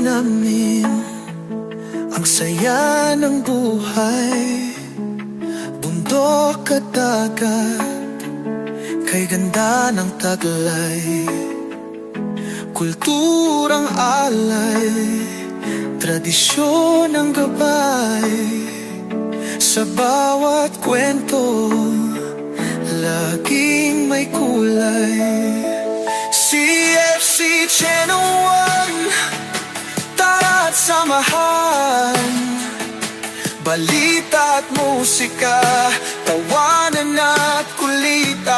namin ang saya ng buhay. Bundok at dagat, kay ganda ng taglay. Kulturang alay, tradisyon ang gabay. Sa bawat kwento, laging may kulay. CFC Channel 1, tara't samahan. Balita at musika, tawanan at kulitan.